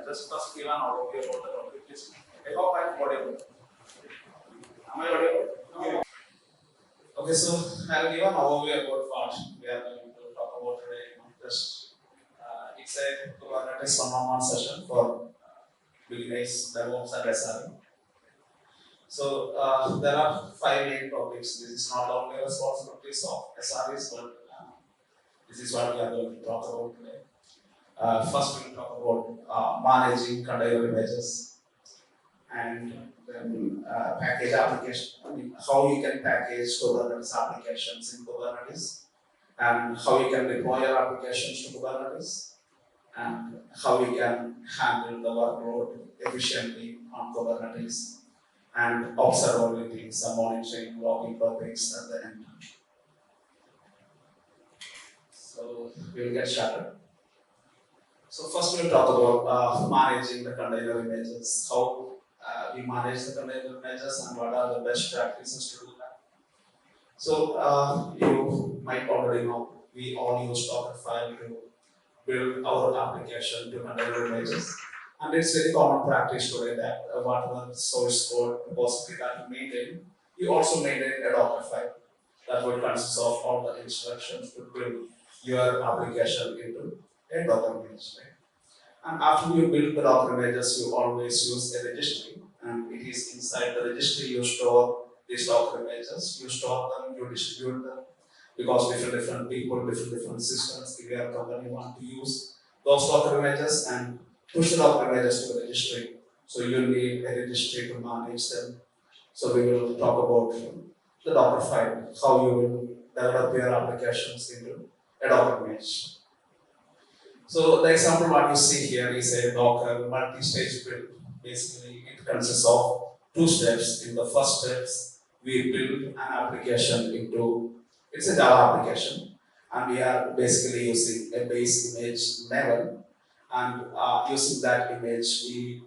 just first give an overview about the topic. Please. I hope I am audible. Am I audible? No. Okay, so I'll give an overview about what we are going to talk about today. Just it's a Kubernetes one-on-one session for beginners, DevOps and SRE. So there are 5 main topics. This is not only responsibilities of SREs, but this is what we are going to talk about today. First, we'll talk about managing container images, and then package application, how you can package Kubernetes applications in Kubernetes, and how you can deploy your applications to Kubernetes, and how you can handle the workload efficiently on Kubernetes, and observability, some monitoring, logging topics at the end. So we'll get started. So first we'll talk about managing the container images, how we manage the container images and what are the best practices to do that. So you might already know, we all use Dockerfile to build our application to container images. And it's very common practice today that whatever source code repository that you maintain, you also maintain a Dockerfile that will consist of all the instructions to build your application into a Docker image. Right? And after you build the Docker images, you always use a registry, and it is inside the registry you store these Docker images. You store them, you distribute them, because different people, different systems in your company want to use those Docker images and push the Docker images to the registry. So you need a registry to manage them. So we will talk about the Docker file, how you will develop your applications into a Docker image. So the example what you see here is a Docker multi-stage build. Basically, it consists of 2 steps. In the first steps, we build an application into, it's a Java application, and we are basically using a base image Maven, and using that image, we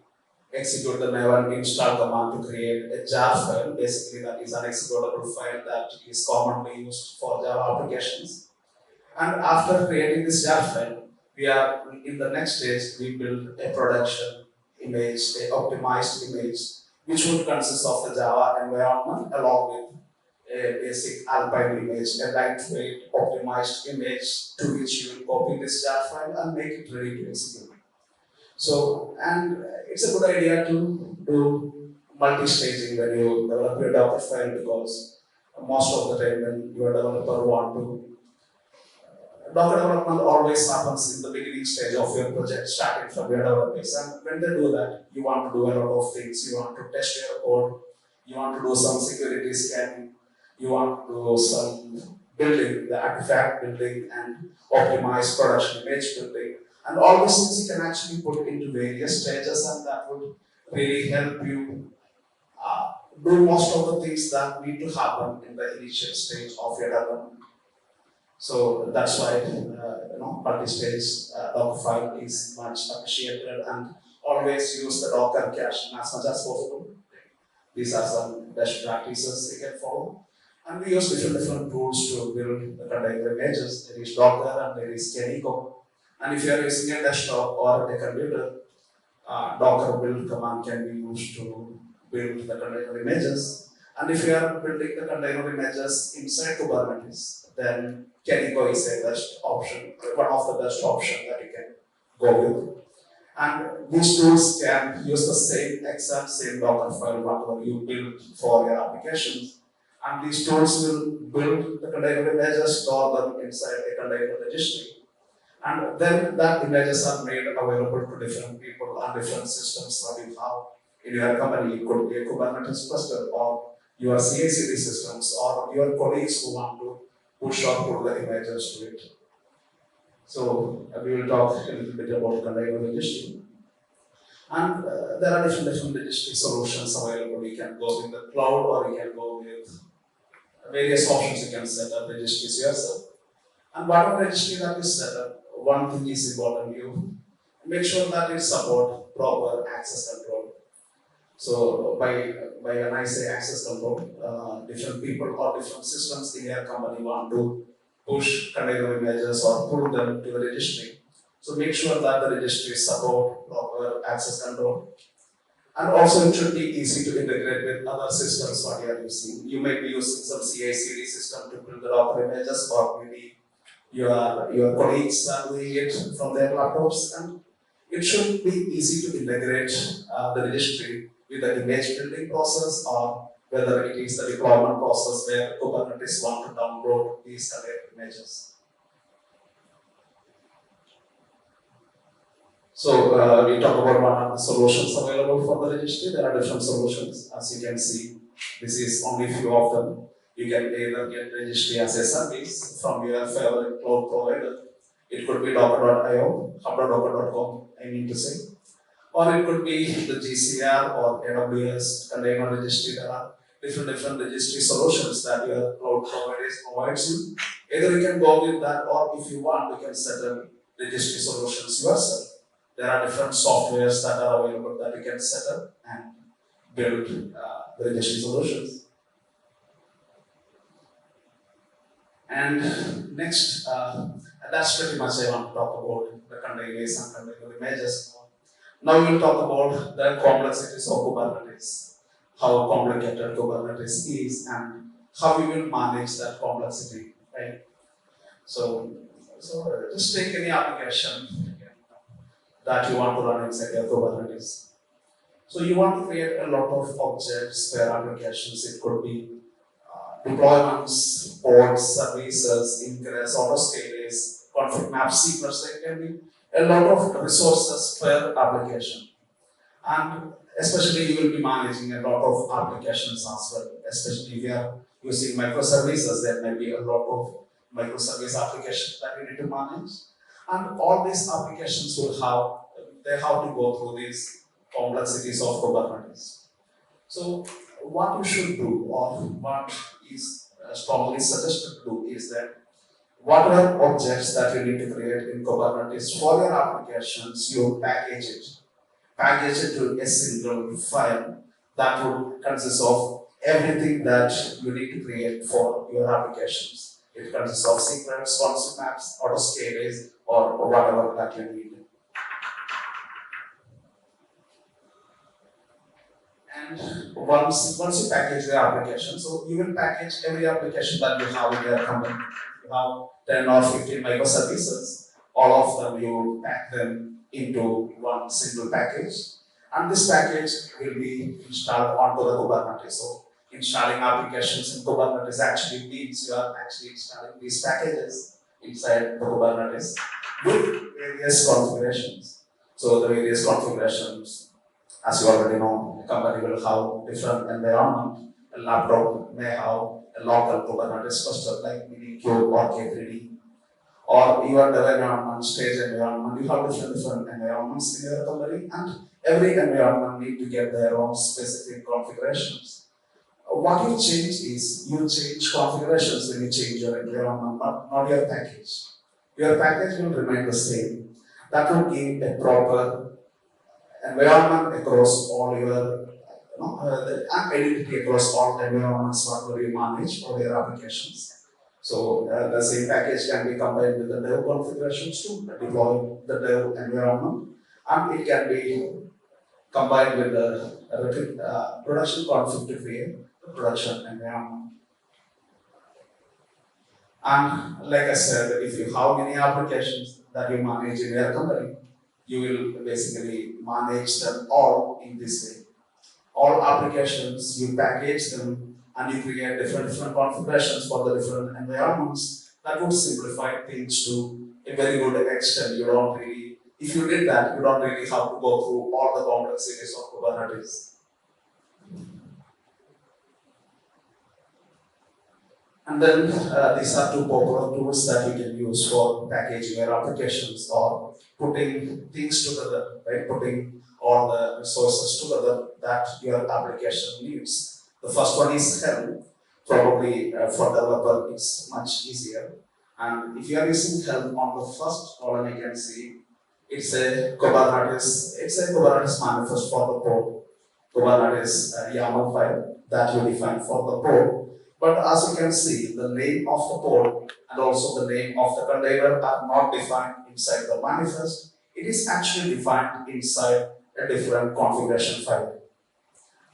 execute the Maven install command to create a jar file. Basically, that is an executable file that is commonly used for Java applications. And after creating this jar file, we are in the next stage, we build a production image, a optimized image, which would consist of the Java environment along with a basic Alpine image, a lightweight optimized image to which you will copy this jar file and make it ready to execute. So, and it's a good idea to do multi-staging when you develop your Docker file, because most of the time when your developer want to Docker development always happens in the beginning stage of your project, starting from your developers. And when they do that, you want to do a lot of things. You want to test your code, you want to do some security scanning, you want to do some building, the artifact building, and optimize production image building. And all these things you can actually put into various stages, and that would really help you do most of the things that need to happen in the initial stage of your development. So that's why multi-stage Docker file is much appreciated, and always use the Docker cache as much as possible. These are some best practices you can follow. And we use different tools to build the container images. There is Docker and there is Kenico. And if you are using a desktop or a computer, Docker build command can be used to build the container images. And if you are building the container images inside Kubernetes, then Kenico is a best option, one of the best options that you can go with. And these tools can use the exact same Docker file whatever you build for your applications. And these tools will build the container images, store them inside a container registry. And then that images are made available to different people and different systems that you have in your company. It could be a Kubernetes cluster, or your CNCG systems, or your colleagues who want to push or pull the images to it. So we will talk a little bit about container registry. And there are different registry solutions available. You can go with the cloud, or you can go with various options. You can set up registries yourself. And whatever registry that is set up, one thing is important: you make sure that it supports proper access control. So when I say access control, different people or different systems in your company want to push container images or pull them to the registry. So make sure that the registry support proper access control. And also it should be easy to integrate with other systems what you are using. You may be using some CI/CD system to build the Docker images, or maybe your colleagues are doing it from their laptops, and it should be easy to integrate the registry with the image building process, or whether it is the deployment process where Kubernetes want to download these container images. So we talk about what are the solutions available for the registry. There are different solutions, as you can see. This is only few of them. You can either get registry as SREs from your favorite cloud provider. It could be docker.io, hub.docker.com, I mean to say. Or it could be the GCR or AWS container registry. There are different registry solutions that your cloud provides you. Either you can go with that, or if you want, you can set up registry solutions yourself. There are different softwares that are available that you can set up and build the registry solutions. And next, that's pretty much I want to talk about the containers and container images. Now we'll talk about the complexities of Kubernetes, how complicated Kubernetes is, and how we will manage that complexity, right? So just take any application that you want to run inside your Kubernetes. So you want to create a lot of objects per applications. It could be deployments, pods, services, ingress, autoscalers, config maps, sequence. There can be a lot of resources per application. And especially you will be managing a lot of applications as well. Especially if you are using microservices, there may be a lot of microservice applications that you need to manage. And all these applications will have to go through these complexities of Kubernetes. So what you should do, or what is strongly suggested to do, is that whatever objects that you need to create in Kubernetes for your applications, you package it to a single file that would consist of everything that you need to create for your applications. It consists of secrets, concept maps, autoscalers, or whatever that you need. And once you package the application, so you will package every application that you have in your company. You have 10 or 15 microservices, all of them you pack them into one single package, and this package will be installed onto the Kubernetes. So installing applications in Kubernetes actually means you are actually installing these packages inside the Kubernetes with various configurations. So the various configurations, as you already know, a company will have different environment. A laptop may have a local Kubernetes cluster like Minikube or K3D, or even the environment, stage environment. You have different environments in your company, and every environment need to get their own specific configurations. What you change is, you change configurations when you change your environment, not your package. Your package will remain the same. That will give a proper environment across all your, the identity across all the environments whatever you manage for your applications. So the same package can be combined with the dev configurations to deploy the dev environment, and it can be combined with the production config to create the production environment. And like I said, if you have many applications that you manage in your company, you will basically manage them all in this way. All applications, you package them and you create different configurations for the different environments. That would simplify things to a very good extent. If you did that, you don't really have to go through all the complexities of Kubernetes. And then these are two popular tools that you can use for packaging your applications or putting things together, right? Putting all the resources together that your application needs. The first one is Helm. Probably for developer it's much easier. And if you are using Helm, on the first column you can see it's a Kubernetes manifest for the pod. Kubernetes YAML file that you define for the pod. But as you can see, the name of the pod and also the name of the container are not defined inside the manifest. It is actually defined inside a different configuration file.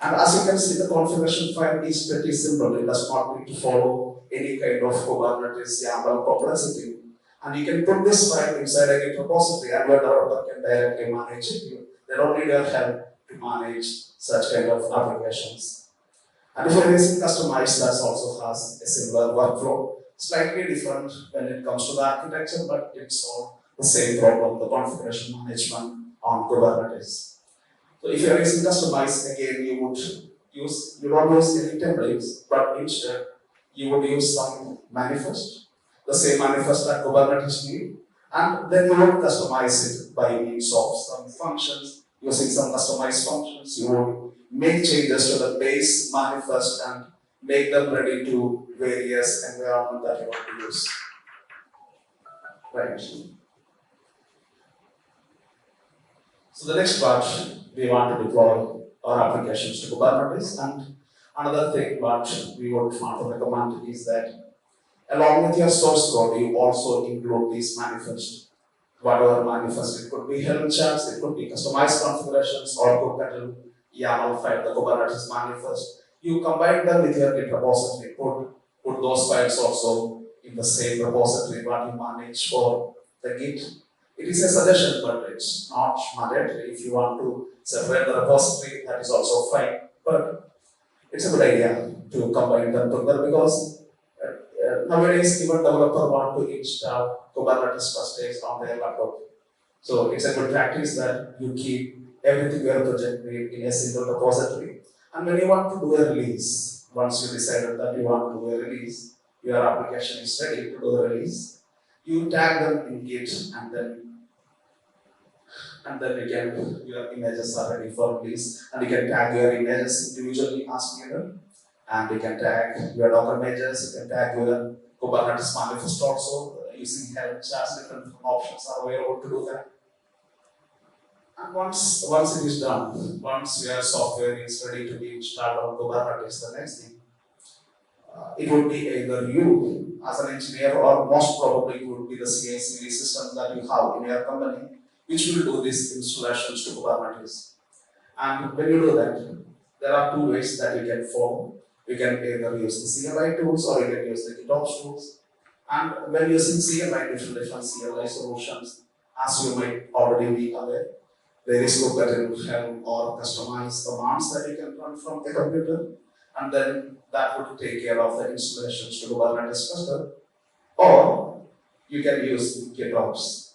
And as you can see, the configuration file is pretty simple. It does not need to follow any kind of Kubernetes YAML complexity. And you can put this file inside a Git repository and your developer can directly manage it. They don't need your help to manage such kind of applications. And if you're using customized, that also has a similar workflow. Slightly different when it comes to the architecture, but it's all the same problem, the configuration management on Kubernetes. So if you are using customized, again you don't use any templates, but instead you would use some manifest, the same manifest that Kubernetes need, and then you would customize it by means of some functions, using some customized functions. You would make changes to the base manifest and make them ready to various environment that you want to use. Right. So the next part, we want to deploy our applications to Kubernetes, and another thing what we would want to recommend is that along with your source code, you also include these manifest. Whatever manifest, it could be Helm charts, it could be customized configurations, or Kubectl YAML file, the Kubernetes manifest. You combine them with your Git repository, put those files also in the same repository what you manage for the Git. It is a suggestion, but it's not mandatory. If you want to separate the repository, that is also fine. But it's a good idea to combine them together because nowadays even developer want to install Kubernetes clusters on their laptop. So it's a good practice that you keep everything your project need in a single repository. And when you want to do a release, once you decided that you want to do a release, your application is ready to do the release, you tag them in Git and then again your images are ready for release, and you can tag your images individually as needed, and you can tag your Docker images, you can tag your Kubernetes manifest also using Helm charts. Different options are available to do that. And once it is done, once your software is ready to be installed on Kubernetes, the next thing, it would be either you as an engineer or most probably it would be the CNCG system that you have in your company which will do these installations to Kubernetes. And when you do that, there are two ways that you can follow. You can either use the CLI tools or you can use the GitOps tools. And when using CLI, different CLI solutions, as you might already be aware, there is Kubernetes Helm or customized commands that you can run from the computer, and then that would take care of the installations to Kubernetes cluster. Or you can use GitOps.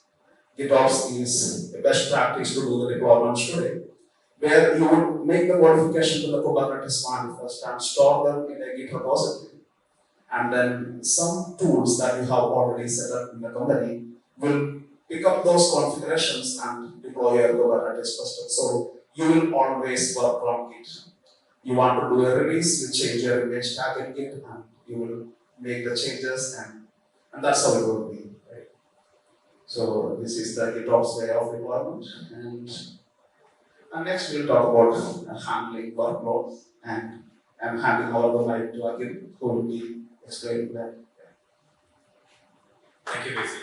GitOps is the best practice to do the deployments today, where you would make the modification to the Kubernetes manifest and store them in a Git repository. And then some tools that you have already set up in the company will pick up those configurations and deploy your Kubernetes cluster. So you will always work on Git. You want to do a release, you change your image tag in Git, and you will make the changes, and that's how it will be. Right? So this is the GitOps way of deployment. And next we'll talk about handling workloads, and I'm handing over the mic to Akhil, who will be explaining that. Thank you, Basil.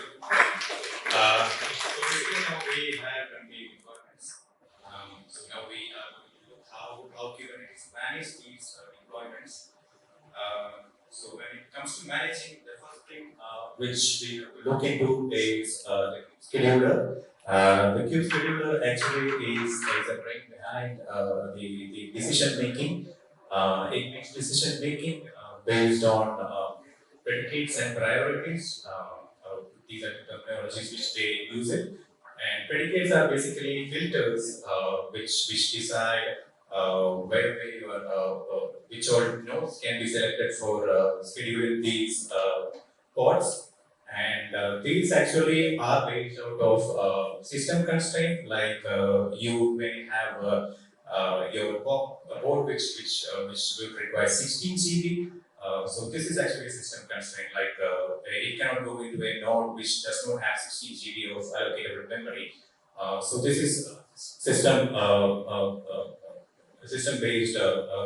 So basically now we have complete deployments. So now we are going to look how Kubernetes manage these deployments. So when it comes to managing, the first thing which we look into is the scheduler. The kube scheduler actually is the brain behind the decision making. It makes decision making based on predicates and priorities. These are the terminologies which they use it. And predicates are basically filters which decide where which all nodes can be selected for scheduling these pods. And these actually are based out of system constraint, like you may have your board which will require 16 GB. So this is actually a system constraint, like it cannot go into a node which does not have 16 GB of allocatable memory. So this is system system-based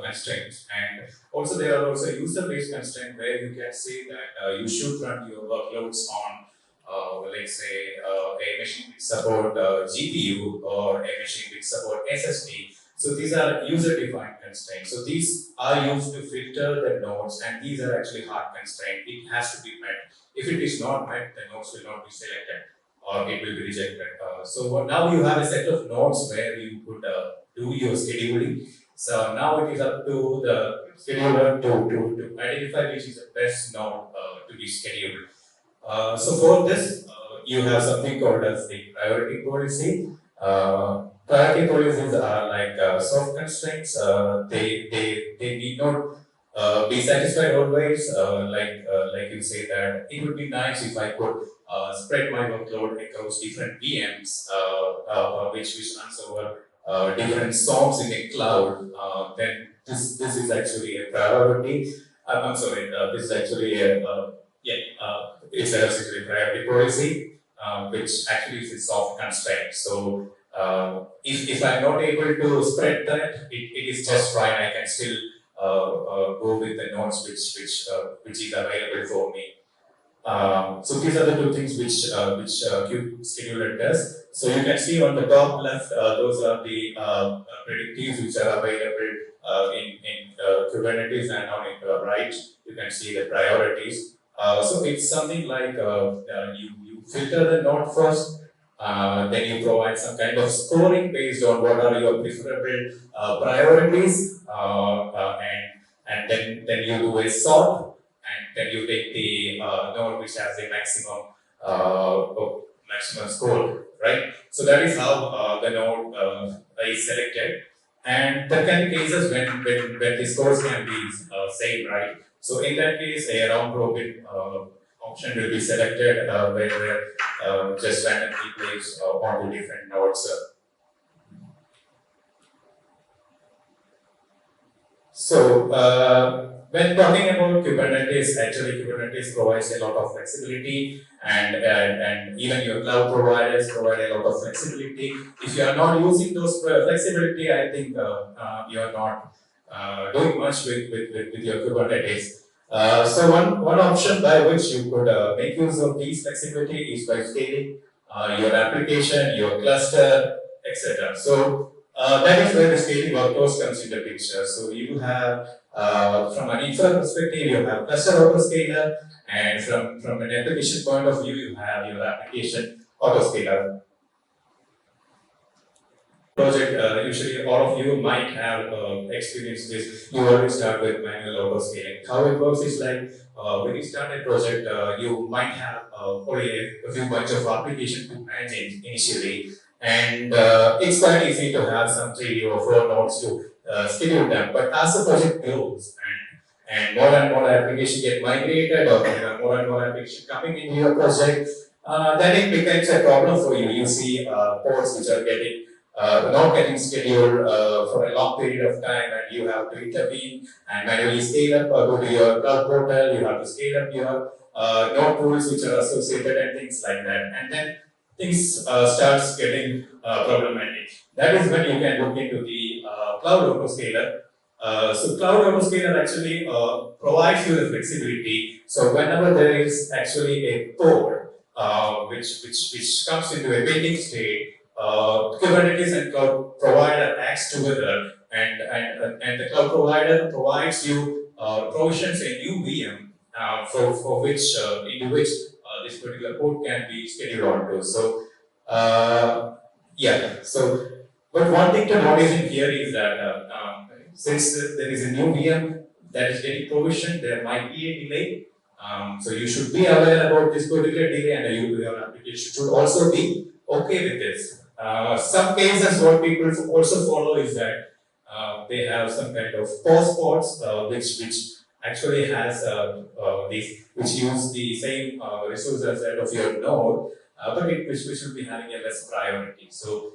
constraints, and also there are also user-based constraints where you can say that you should run your workloads on, let's say, a machine which support GPU or a machine which support SSD. So these are user-defined constraints. So these are used to filter the nodes, and these are actually hard constraints. It has to be met. If it is not met, the nodes will not be selected or it will be rejected. Now you have a set of nodes where you could do your scheduling. So now it is up to the scheduler to identify which is the best node to be scheduled. So for this, you have something called as the priority policy. Priority policies are like soft constraints. They need not be satisfied always. Like you say that it would be nice if I could spread my workload across different VMs, which runs over different songs in a cloud. Then this is actually a priority. I'm sorry. This is actually a it's a priority policy, which actually is a soft constraint. So if I'm not able to spread that, it is just fine. I can still go with the nodes which is available for me. So these are the two things which Kube scheduler does. So you can see on the top left, those are the predictives which are available in Kubernetes, and on the right you can see the priorities. So it's something like you filter the node first, then you provide some kind of scoring based on what are your preferable priorities, and then you do a sort. And then you take the node which has the maximum score, right? So that is how the node is selected. And there can be cases when the scores can be same, right? So in that case, a round robin option will be selected where just randomly placed onto different nodes. So when talking about Kubernetes, actually Kubernetes provides a lot of flexibility, and even your cloud providers provide a lot of flexibility. If you are not using those flexibility, I think you are not doing much with your Kubernetes. So one option by which you could make use of these flexibility is by scaling your application, your cluster, etc. So that is where the scaling workloads comes into picture. So you have, from an infra perspective, you have cluster autoscaler, and from an application point of view, you have your application autoscaler. Project, usually all of you might have experienced this. You always start with manual autoscaling. How it works is like when you start a project, you might have only a few bunch of applications to manage initially, and it's quite easy to have some 3 or 4 nodes to schedule them. But as the project grows and more applications get migrated, or more and more applications coming into your project, then it becomes a problem for you. You see ports which are not getting scheduled for a long period of time, and you have to intervene and manually scale up, go to your cloud portal. You have to scale up your node tools which are associated and things like that, and then things starts getting problematic. That is when you can look into the cloud autoscaler. So cloud autoscaler actually provides you the flexibility. So whenever there is actually a pod which comes into a waiting state, Kubernetes and cloud provider acts together, and the cloud provider provides you provisions a new VM for which into which this particular port can be scheduled onto. So so but one thing to notice in here is that since there is a new VM that is getting provisioned, there might be a delay. So you should be aware about this particular delay, and your application should also be okay with this. Some cases what people also follow is that they have some kind of pause pods which actually has which use the same resources as that of your node, but which should be having a less priority. So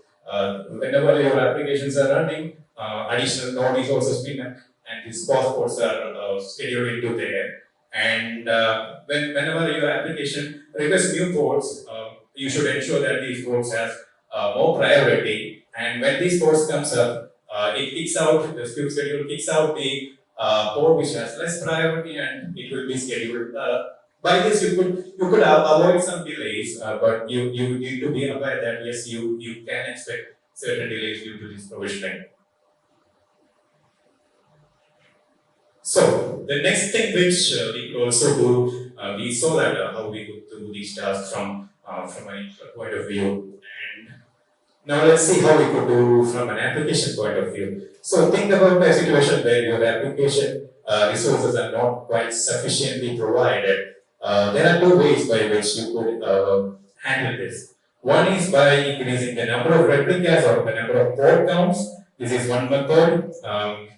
whenever your applications are running, additional node is also spin up, and these pause pods are scheduled into there. And whenever your application requests new ports, you should ensure that these ports have more priority. And when these ports comes up, it kicks out, the skew schedule kicks out the port which has less priority and it will be scheduled. By this, you could avoid some delays, but you need to be aware that yes, you can expect certain delays due to this provisioning. So the next thing which we could also do, we saw that how we could do these tasks from a point of view, and now let's see how we could do from an application point of view. So think about a situation where your application resources are not quite sufficiently provided. There are two ways by which you could handle this. One is by increasing the number of replicas or the number of port counts. This is one method.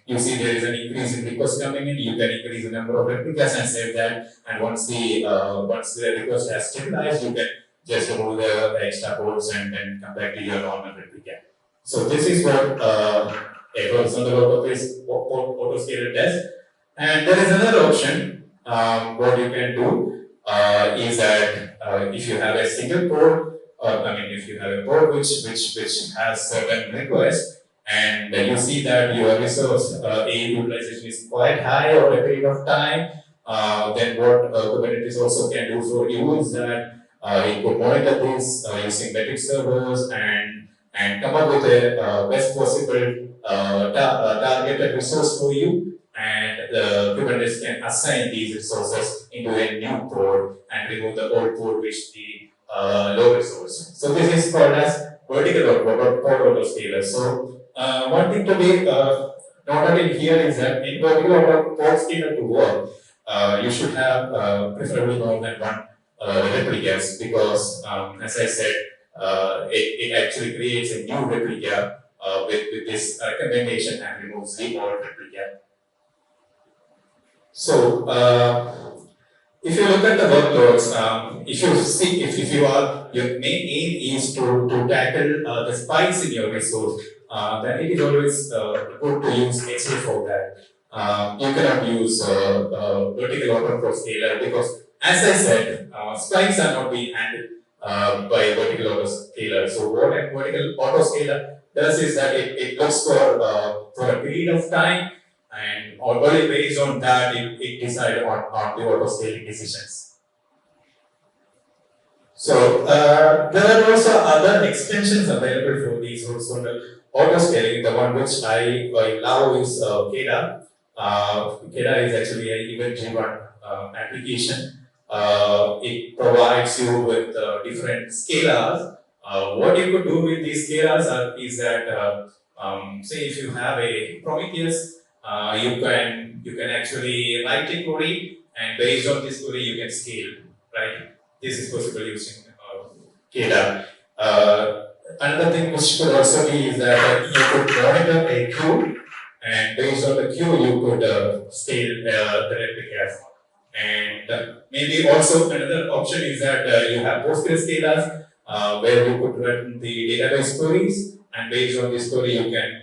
You see there is an increase in requests coming in. You can increase the number of replicas and save that. And once the request has stabilized, you can just remove the extra ports and then come back to your normal replica. So this is what a horizontal autoscaler does. And there is another option. What you can do is that if you have a single port, if you have a port which has certain requests, and you see that your resource A utilization is quite high over a period of time, then what Kubernetes also can do for you is that you could monitor this using metric servers and come up with a best possible targeted resource for you, and Kubernetes can assign these resources into a new port and remove the old port which the low resource. So this is called as vertical port autoscaler. So one thing to be noted here is that in vertical port scaler to work, you should have preferably more than one replicas, because as I said, it actually creates a new replica with this recommendation and removes the old replica. So if you look at the workloads, your main aim is to tackle the spikes in your resource, then it is always good to use XA for that. You cannot use vertical autoscaler because, as I said, spikes are not being handled by vertical autoscaler. So what a vertical autoscaler does is that it looks for a period of time, and only based on that it decides on the autoscaling decisions. So there are also other extensions available for these horizontal autoscaling. The one which I love is KEDA. KEDA is actually an event-driven application. It provides you with different scalars. What you could do with these scalars is that, say if you have a Prometheus, you can actually write a query, and based on this query you can scale, right? This is possible using KEDA. Another thing which could also be is that you could monitor a queue, and based on the queue you could scale the replicas. And maybe also another option is that you have Postgres scalars where you could run the database queries, and based on this query you can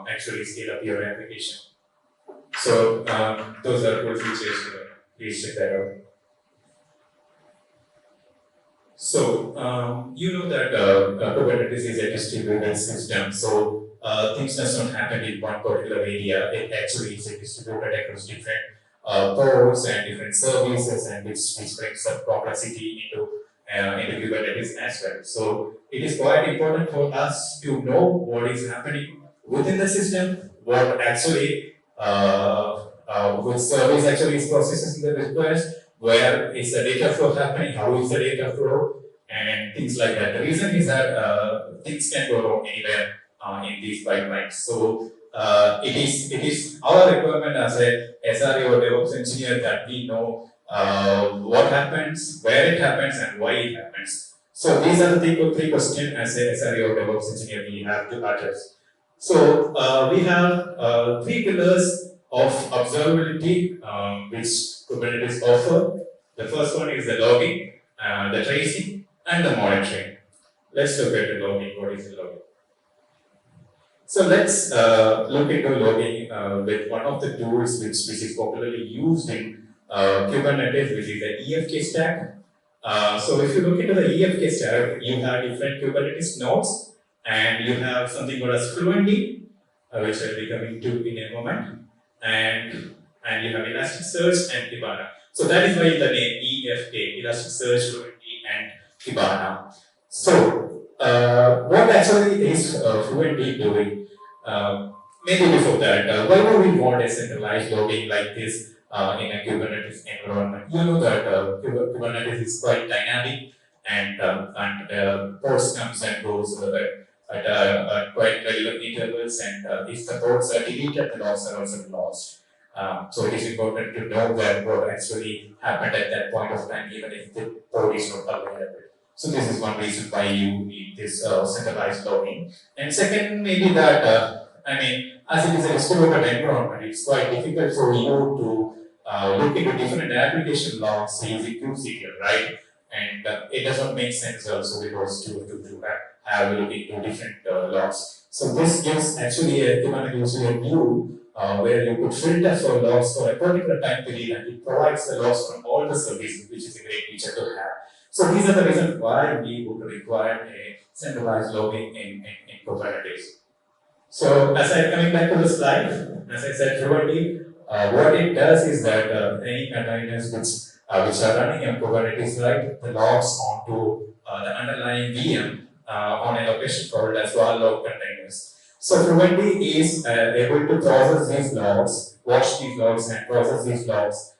actually scale up your application. So those are good features. Please check that out. So you know that Kubernetes is a distributed system. So things does not happen in one particular area. It actually is distributed across different ports and different services, and which brings some complexity into Kubernetes as well. So it is quite important for us to know what is happening within the system, what actually which service actually is processing the request, where is the data flow happening, how is the data flow, and things like that. The reason is that things can go wrong anywhere in these pipelines. So it is our requirement as a SRE or DevOps engineer that we know what happens, where it happens, and why it happens. So these are the three questions as a SRE or DevOps engineer we have to address. So we have three pillars of observability which Kubernetes offer. The first one is the logging, the tracing, and the monitoring. Let's look at the logging. What is the logging? So let's look into logging with one of the tools which is popularly used in Kubernetes, which is the EFK stack. So if you look into the EFK stack, you have different Kubernetes nodes, and you have something called as Fluentd, which I'll be coming to in a moment, and you have Elasticsearch and Kibana. So that is why the name EFK, Elasticsearch, Fluentd, and Kibana. So what actually is Fluentd doing? Maybe before that, why would we want a centralized logging like this in a Kubernetes environment? You know that Kubernetes is quite dynamic and pods comes and goes at quite regular intervals, and if the pods are deleted, the logs are also lost. So it is important to know that what actually happened at that point of time, even if the pod is not available. So this is one reason why you need this centralized logging. And second, maybe that as it is a distributed environment, it's quite difficult for you to look into different application logs using kubectl, right? And it doesn't make sense also because to have a look into different logs. So this gives actually a Kubernetes a view where you could filter for logs for a particular time period, and it provides the logs from all the services, which is a great feature to have. So these are the reasons why we would require a centralized logging in Kubernetes. So as I'm coming back to the slide, as I said, Trivandrum, what it does is that any containers which are running on Kubernetes write the logs onto the underlying VM on a location called as log containers. So Trivandrum is able to process these logs, watch these logs, and process these logs.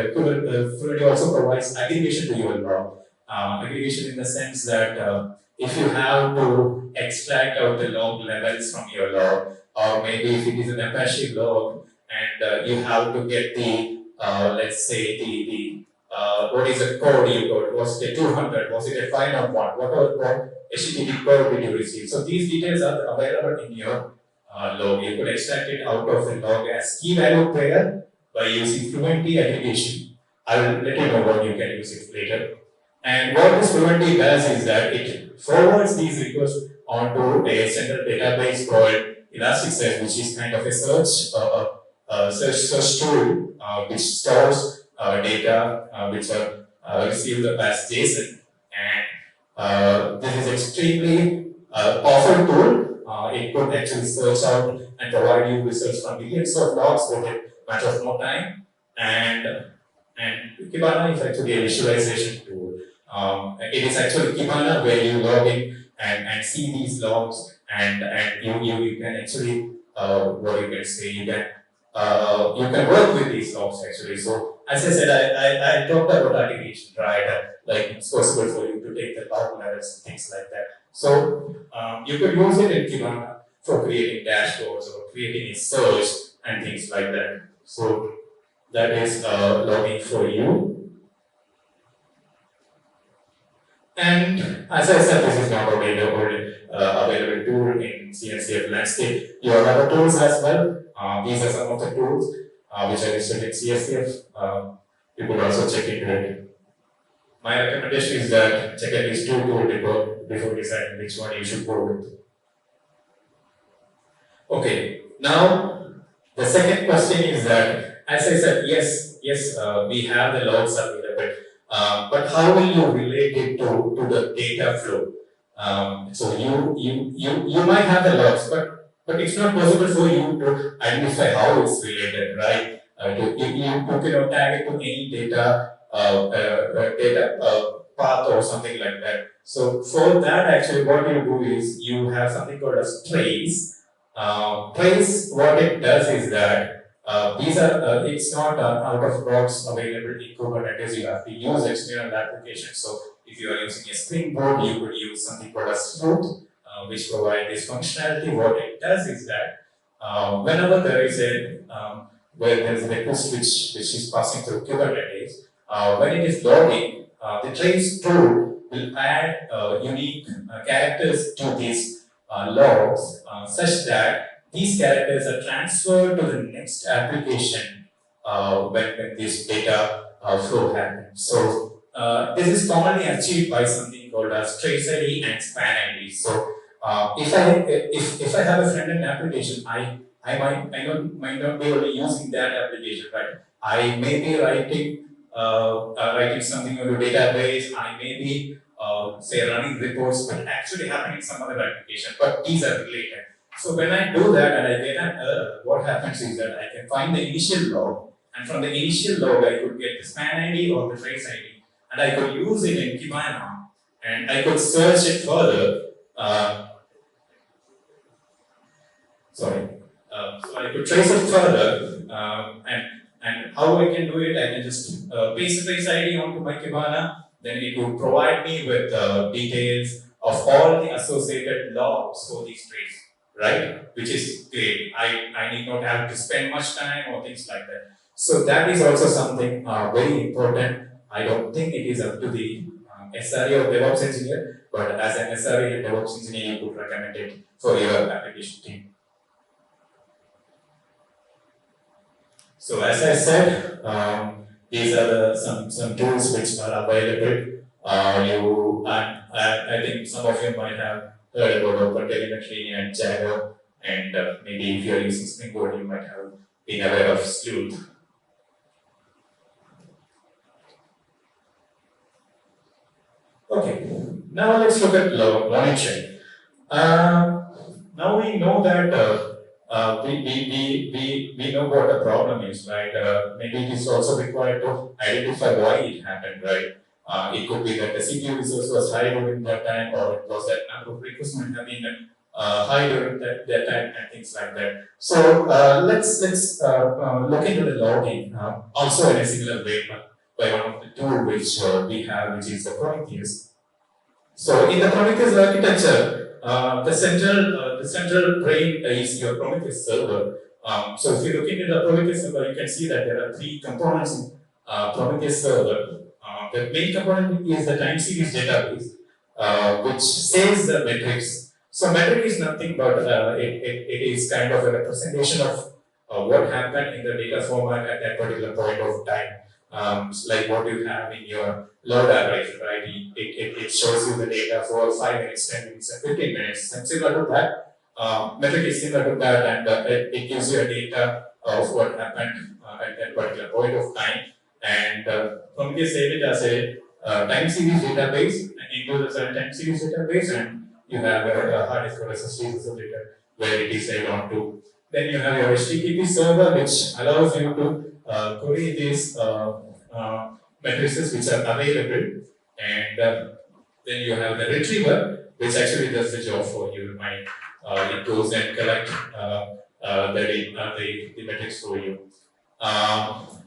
Kubernetes also provides aggregation to your log. Aggregation in the sense that if you have to extract out the log levels from your log, or maybe if it is an Apache log and you have to get the, let's say, what is the code you got? Was it a 200? Was it a 501? What HTTP code did you receive? So these details are available in your log. You could extract it out of the log as key value pair by using Fluentd aggregation. I will let you know what you can use it later. And what this Fluentd does is that it forwards these requests onto a central database called Elasticsearch, which is kind of a search tool which stores data which are received as JSON. And this is extremely powerful tool. It could actually search out and provide you results from millions of logs with a matter of no time. And Kibana is actually a visualization tool. It is actually Kibana where you log in and see these logs, and you can actually what you can say, you can work with these logs actually. So as I said, I talked about aggregation, right? Like it's possible for you to take the log levels and things like that. So you could use it in Kibana for creating dashboards or creating a search and things like that. So that is logging for you. And as I said, this is not available tool in CNCF landscape. You have other tools as well. These are some of the tools which are listed in CNCF. You could also check into it. My recommendation is that check at least 2 tools before deciding which one you should go with. Okay, now the second question is that, as I said, yes, we have the logs available. But how will you relate it to the data flow? So you might have the logs, but it's not possible for you to identify how it's related, right? You cannot tag it to any data path or something like that. So for that, actually, what you do is you have something called as trace. Trace, what it does is that these are, it's not out of box available in Kubernetes. You have to use external applications. So if you are using a Springboard, you could use something called as Fruit, which provide this functionality. What it does is that whenever there is a request which is passing through Kubernetes, when it is loading, the trace tool will add unique characters to these logs such that these characters are transferred to the next application when this data flow happens. So this is commonly achieved by something called as trace ID and span ID. So if I have a front-end application, I might not be only using that application, right? I may be writing something on the database. I may be say running reports, but actually happening in some other application. But these are related. So when I do that and I get an error, what happens is that I can find the initial log, and from the initial log I could get the span ID or the trace ID, and I could use it in Kibana, and I could search it further. So I could trace it further, and how I can do it, I can just paste the trace ID onto my Kibana, then it will provide me with details of all the associated logs for these traces, right? Which is great. I need not have to spend much time or things like that. So that is also something very important. I don't think it is up to the SRE or DevOps engineer, but as an SRE and DevOps engineer, you could recommend it for your application team. So as I said, these are some tools which are available. I think some of you might have heard about OpenTelemetry and Jagger, and maybe if you are using Spring Boot, you might have been aware of Sleuth. Okay, now let's look at log monitoring. Now we know that we know what the problem is, right? Maybe it is also required to identify why it happened, right? It could be that the CPU resource was high during that time, or it was that number of requests might have been high during that time, and things like that. So let's look into the logging, also in a similar way, by one of the tools which we have, which is the Prometheus. So in the Prometheus architecture, the central brain is your Prometheus server. So if you look into the Prometheus server, you can see that there are three components in Prometheus server. The main component is the time series database, which saves the metrics. So metric is nothing but it is kind of a representation of what happened in the data format at that particular point of time. Like what you have in your load average, right? It shows you the data for 5 minutes, 10 minutes, and 15 minutes. And similar to that, metric is similar to that, and it gives you a data of what happened at that particular point of time. And Prometheus save it as a time series database, and into the time series database, and you have a hard disk or SSD data where it is saved onto. Then you have your HTTP server, which allows you to query these matrices which are available, and then you have the retriever, which actually does the job for you. It goes and collect the metrics for you.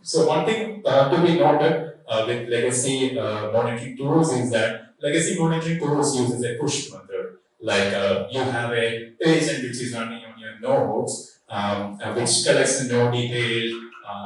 So one thing to be noted with legacy monitoring tools is that legacy monitoring tools uses a push method. Like you have a agent which is running on your nodes, which collects the node details,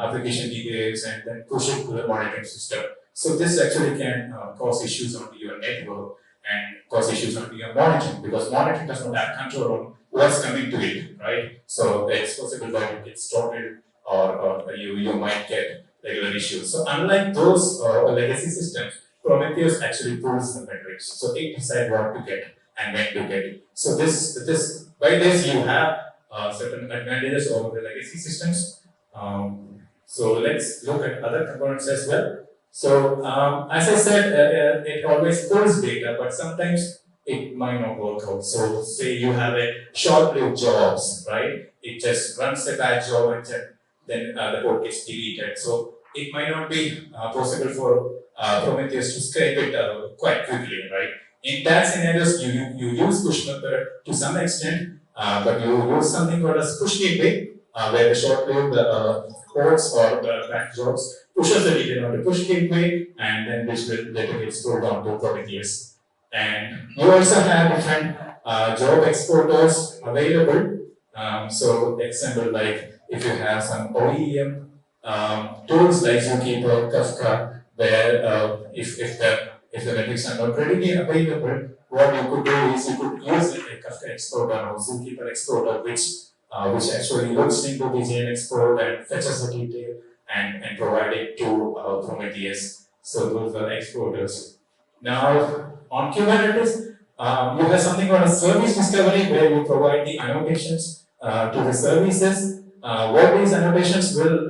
application details, and then push it to the monitoring system. So this actually can cause issues onto your network and cause issues onto your monitoring, because monitoring does not have control on what's coming to it, right? So it's possible that it gets distorted, or you might get regular issues. So unlike those legacy systems, Prometheus actually pulls the metrics. So it decides what to get and when to get it. So by this you have certain advantages over the legacy systems. So let's look at other components as well. So as I said, it always pulls data, but sometimes it might not work out. So say you have a short-lived jobs, right? It just runs a batch job and then the code gets deleted. So it might not be possible for Prometheus to scrape it quite quickly, right? In that scenarios, you use push method to some extent, but you use something called as push gateway, where the short-lived codes or batch jobs pushes the data onto push gateway, and then which will later get stored onto Prometheus. And you also have different job exporters available. So example, like if you have some OEM tools like Zookeeper, Kafka, where if the metrics are not readily available, what you could do is you could use a Kafka exporter or Zookeeper exporter, which actually looks into the JN export and fetches the detail and provide it to Prometheus. So those are exporters. Now on Kubernetes, you have something called a service discovery, where you provide the annotations to the services. What these annotations will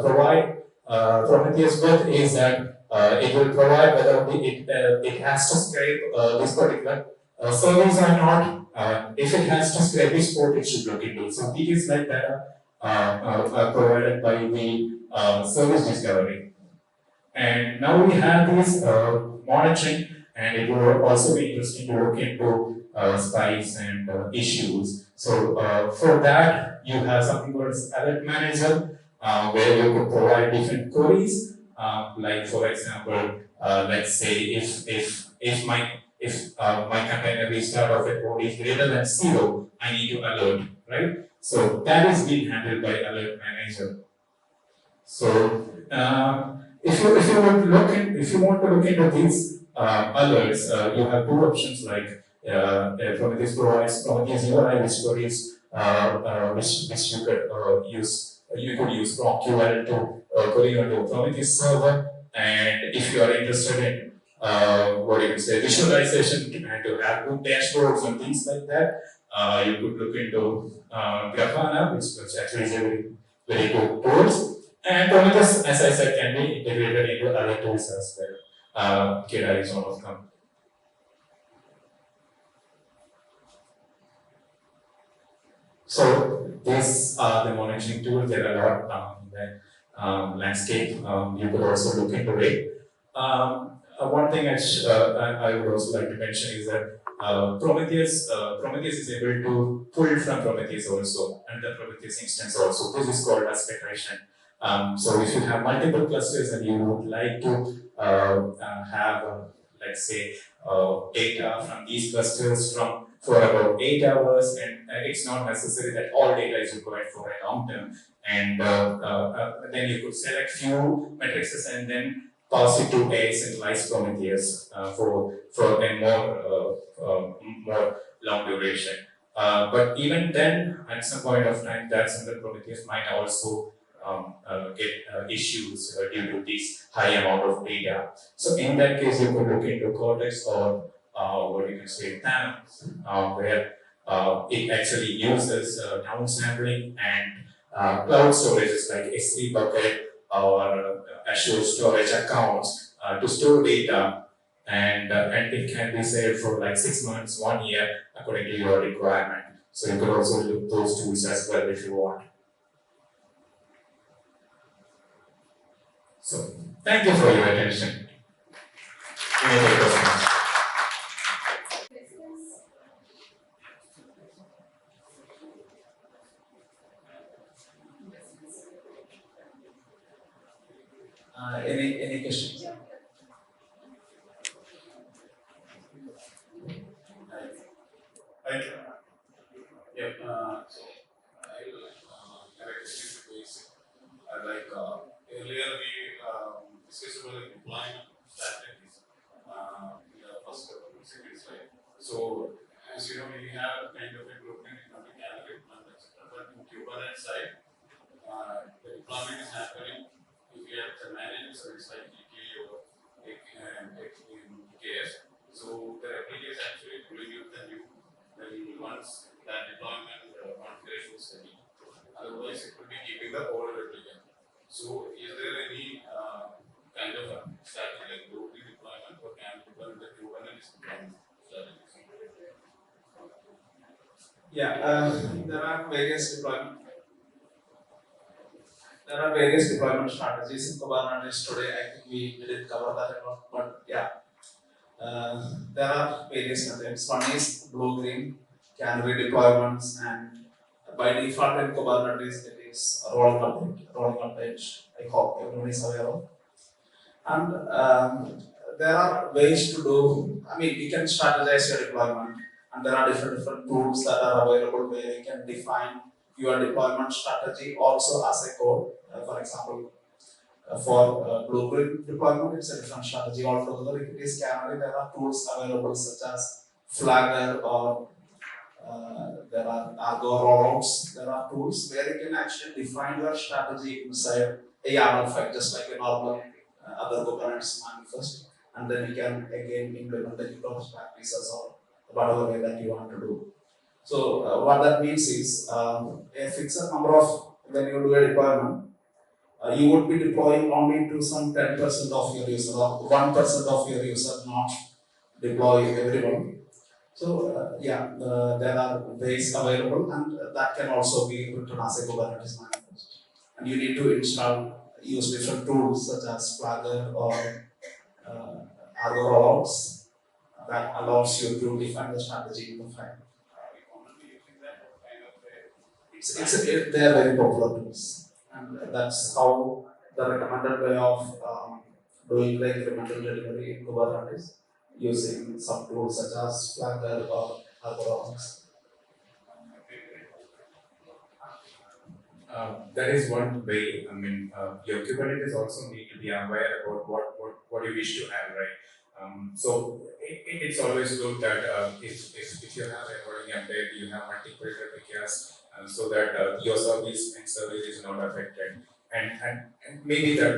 provide Prometheus with is that it will provide whether it has to scrape this particular service or not, If it has to every sport, it should look into. So these like that are provided by the service discovery. And now we have this monitoring, and it will also be interesting to look into spikes and issues. So for that, you have something called as alert manager, where you could provide different queries. Like for example, let's say if my container restart of a code is greater than 0, I need to alert, right? So that is being handled by alert manager. So if you want to look into these alerts, you have two options like Prometheus provides Prometheus URI, which queries which you could use. You could use from QL to query onto Prometheus server, and if you are interested in what you can say visualization and to have good dashboards and things like that, you could look into Grafana, which actually is a very good tool. And Prometheus, as I said, can be integrated into other tools as well. Kira is one of them. So these are the monitoring tools. There are a lot in the landscape. You could also look into it. One thing I would also like to mention is that Prometheus is able to pull from Prometheus also, and the Prometheus instance also. This is called as federation. So if you have multiple clusters and you would like to have, let's say, data from these clusters for about 8 hours, and it's not necessary that all data is required for a long term. And then you could select few matrices and then pass it to a centralized Prometheus for a more long duration. But even then, at some point of time, that central Prometheus might also get issues due to this high amount of data. So in that case, you could look into Cortex or what you can say TAM, where it actually uses downsampling and cloud storages like S3 bucket or Azure storage accounts to store data, and it can be saved for like 6 months, 1 year, according to your requirement. So you could also look those tools as well if you want. So thank you for your attention. Any other questions? Any questions? Yeah, so I'll have a question to basic. Like earlier we discussed about the deployment strategies in the first couple of series, right? So as you know, we have kind of a grouping in the gallery, etc. But in Kubernetes side, the deployment is happening if you have the managed service like EK or EKS. So the replica is actually pulling you the new once that deployment configuration is ready. Otherwise, it will be keeping the old replica. So, is there any kind of a strategy like grouping deployment or can deploy the Kubernetes deployment strategies? Yeah, there are various deployment strategies in Kubernetes today. I think we didn't cover that a lot, but yeah. There are various methods. One is blue-green canary deployments, and by default in Kubernetes it is rolling update. I hope everyone is aware of. And there are ways to do. I mean, you can strategize your deployment, and there are different tools that are available where you can define your deployment strategy also as a code. For example, for blue-green deployment, it's a different strategy altogether. If it is canary, there are tools available such as Flagger or there are Argo rollouts. There are tools where you can actually define your strategy inside a YAML file, just like a normal other Kubernetes manifest, and then you can again implement the GitOps practices or whatever way that you want to do. So what that means is a fixed number of, when you do a deployment, you would be deploying only to some 10% of your user or 1% of your user, not deploy everyone. So there are ways available, and that can also be written as a Kubernetes manifest. And you need to use different tools such as Flagger or Argo rollouts that allows you to define the strategy in the file. They are very popular tools, and that's how the recommended way of doing the incremental delivery in Kubernetes using some tools such as Flagger or Algorithms. That is one way. I mean, your Kubernetes also need to be aware about what you wish to have, right? So it's always good that if you have a rolling update, you have multiple replicas, so that your service and service is not affected. And maybe that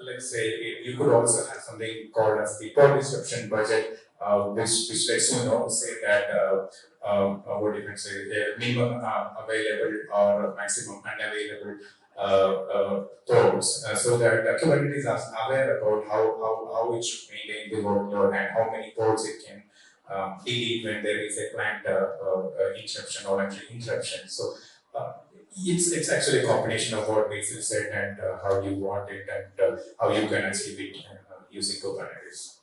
let's say you could also have something called as the pod disruption budget, which lets you know say that what you can say minimum available or maximum unavailable pods, so that Kubernetes is aware about how it should maintain the workload and how many pods it can delete when there is a planned interruption or actually interruption. So it's actually a combination of what Basil said and how you want it and how you can achieve it using Kubernetes.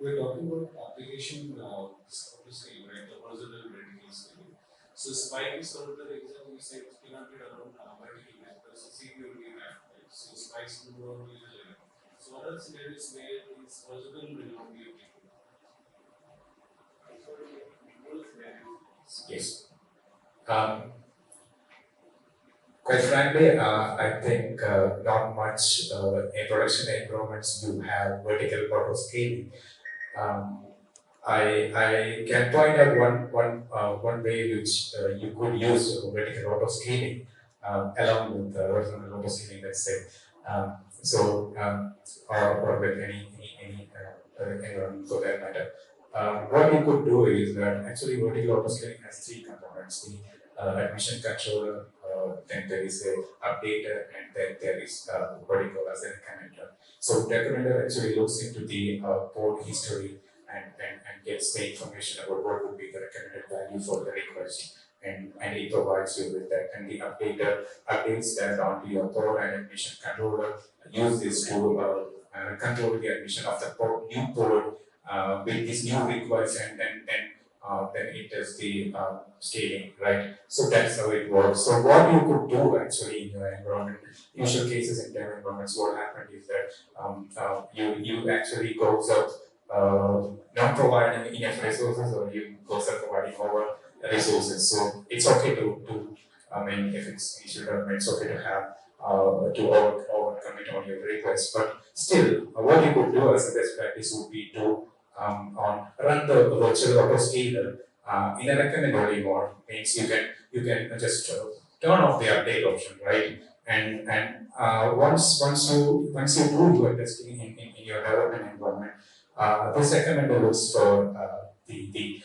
We're talking about application obviously, right? The horizontal readiness. So Spike is sort of the example we said it's cannot be around vertical methods, CPU will be right? So Spike's will be the So what are the scenarios where this horizontal will not be applicable? Yes. Quite frankly, I think not much in production environments you have vertical auto scaling. I can point out one way which you could use vertical auto scaling along with horizontal auto scaling, let's say. Or with any environment for that matter. What you could do is that actually vertical auto scaling has three components: the admission controller, then there is a updater, and then there is what you call as a recommender. So recommender actually looks into the port history and gets the information about what would be the recommended value for the request. And it provides you with that. And the updater updates that onto your port, and admission controller use this to control the admission of the new port with this new request, and then it does the scaling, right? So that's how it works. So what you could do actually in your environment, usual cases in dev environments, what happened is that you actually goes up not providing enough resources, or you goes up providing over resources. So it's okay to I mean, if it's issue development, it's okay to have to overcommit on your request. But still, what you could do as a best practice would be to run the virtual autoscaler in a recommend-only mode. Means you can just turn off the update option, right? And once you do your testing in your development environment, this recommender looks for the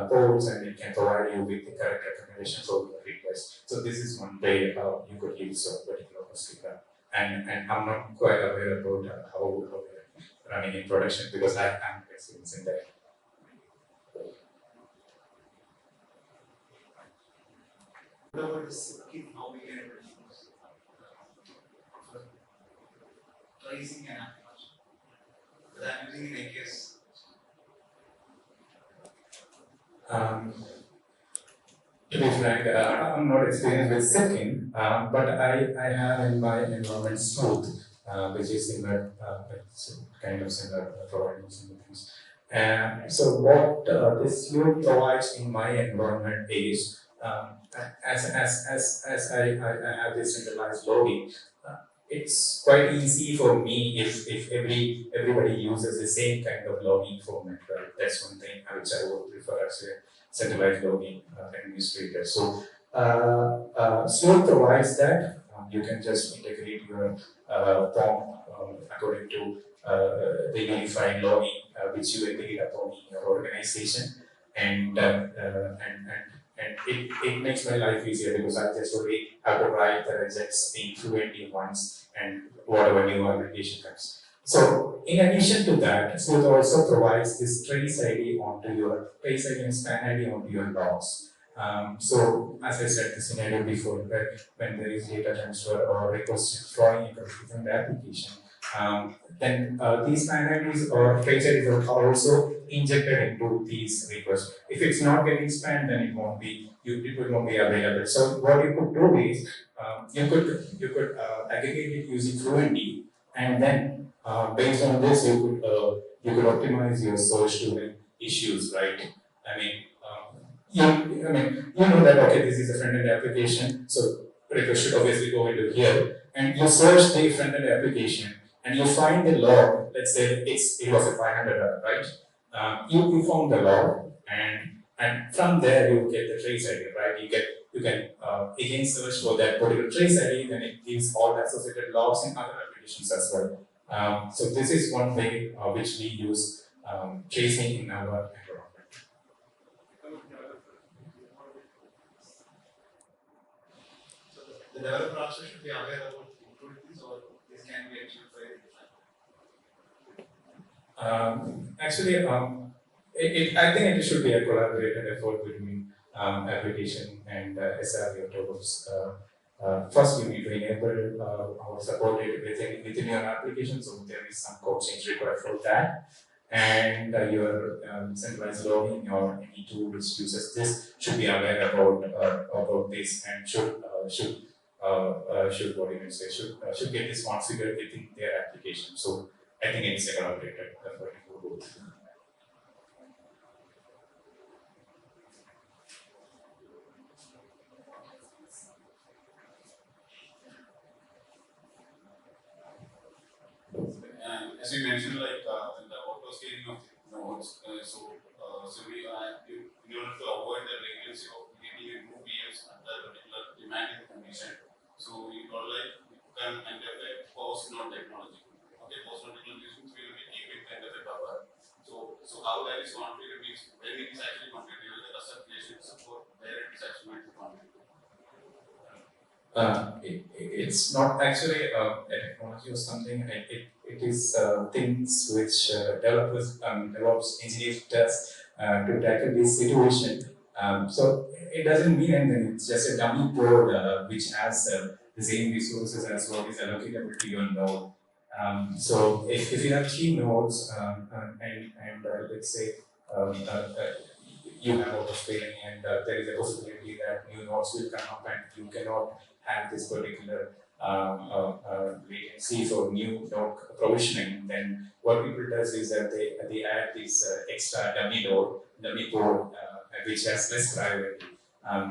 codes, and it can provide you with the correct recommendation for your request. So this is one way you could use a particular autoscaler. And I'm not quite aware about how they're running in production because I have experience in that. Whatever is how we can tracing an application. But I'm using in a case. To be frank, I'm not experienced with Silkin, but I have in my environment Smooth, which is similar, kind of similar, providing similar things. So what this Smooth provides in my environment is, as I have this centralized logging, it's quite easy for me if everybody uses the same kind of logging format, right? That's one thing which I would prefer as a centralized logging administrator. So Smooth provides that. You can just integrate your form according to the unified logging which you agree upon in your organization, and it makes my life easier because I just only have to write the regex in fluently once, and whatever new application comes. So in addition to that, Smooth also provides this trace ID trace ID and span ID onto your logs. So as I said the scenario before, where when there is data transfer or request drawing from the application, then these span IDs or trace IDs are also injected into these requests. If it's not getting spanned, then it won't be it will not be available. So what you could do is you could aggregate it using Fluentd, and then based on this you could optimize your search to the issues, right? I mean, you know that okay, this is a front-end application, so request should obviously go into here, and you search the front-end application, and you find the log. Let's say it was a 500, right? You found the log, and from there you get the trace ID, right? You can again search for that particular trace ID, then it gives all the associated logs in other applications as well. So this is one way which we use tracing in our environment. The developer also should be aware about including this, or this can be achieved by Actually, I think it should be a collaborative effort between application and SRE or DevOps. First, you need to enable or support it within your application, so there is some code change required for that. And your centralized logging or any tool which uses this should be aware about this and should what you can say should get this configured within their application. So I think it's a collaborative effort for both. As you mentioned, like the auto scaling of nodes, in order to avoid the latency of creating a new VMs at that particular demanding condition, so you got like you can kind of a post node technology. Okay, post node technology means we will be keeping kind of a buffer. So how that is configured means when it is actually configured, the custom creation support where it is actually meant to configure. It's not actually a technology or something. It is things which developers, DevOps engineers does to tackle this situation. So it doesn't mean anything. It's just a dummy code which has the same resources as what is allocatable to your node. So if you have three nodes and let's say you have auto-scaling and there is a possibility that new nodes will come up and you cannot have this particular latency for new node provisioning, then what people does is that they add this extra dummy code, which has less priority.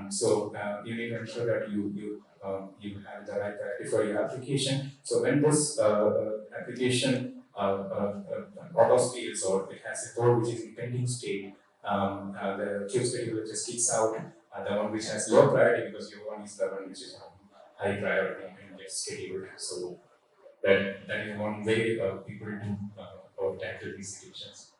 So you need to ensure that you have the right priority for your application. So when this application auto scales or it has a code which is in pending state, the queue scheduler just kicks out the one which has low priority because your one is the one which is high priority and gets scheduled. So that is one way people do or tackle these situations.